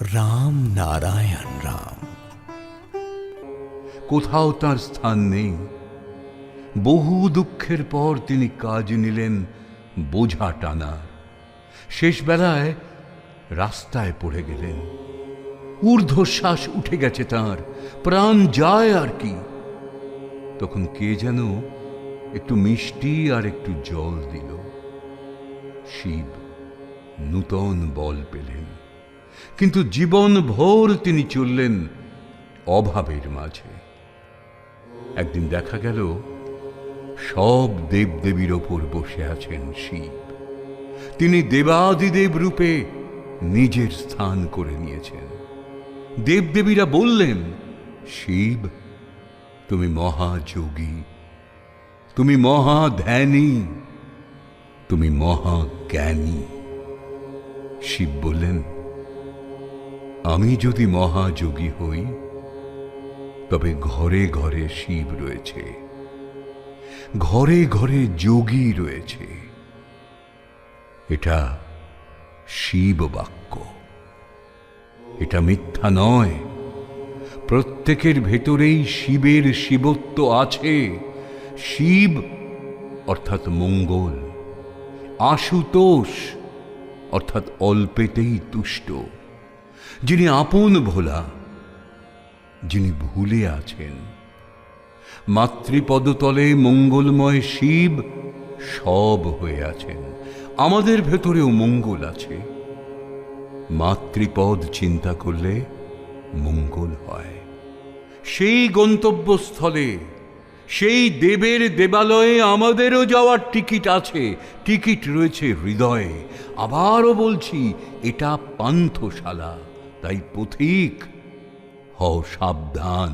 রাম নারায়ণ রাম। কোথাও তার স্থান নেই। বহু দুঃখের পর তিনি কাজ নিলেন বোঝা টানা। শেষ বেলায় রাস্তায় পড়ে গেলেন। ঊর্ধ্বশ্বাস উঠে গেছে তার, প্রাণ যায় আর কি। তখন কে যেন একটু মিষ্টি আর একটু জল দিল। শিব নূতন বল পেলেন, কিন্তু জীবন ভোর তিনি চললেন অভাবের মাঝে। একদিন দেখা গেল সব দেবদেবীর ওপর বসে আছেন শিব। তিনি দেবাদিদেব রূপে নিজের স্থান করে নিয়েছেন। দেবদেবীরা বললেন, শিব তুমি মহাযোগী, তুমি মহাধ্যানী, তুমি মহাজ্ঞানী। শিব বললেন, আমি যদি মহাযোগী হই তবে ঘরে ঘরে শিব রয়েছে, ঘরে ঘরে যোগী রয়েছে। এটা শিব বাক্য, এটা মিথ্যা নয়। প্রত্যেকের ভেতরেই শিবের শিবত্ব আছে। শিব অর্থাৎ মঙ্গল, আশুতোষ অর্থাৎ অল্পেতেই তুষ্ট, যিনি আপন ভোলা, যিনি ভুলে আছেন। মাতৃপদতলে মঙ্গলময় শিব সব হয়ে আছেন। আমাদের ভেতরেও মঙ্গল আছে। মাতৃপদ চিন্তা করলে মঙ্গল হয়। সেই গন্তব্যস্থলে, সেই দেবের দেবালয়ে আমাদেরও যাওয়ার টিকিট আছে। টিকিট রয়েছে হৃদয়ে। আবারও বলছি, এটা পান্থশালা, তাই পথিক হও সাবধান।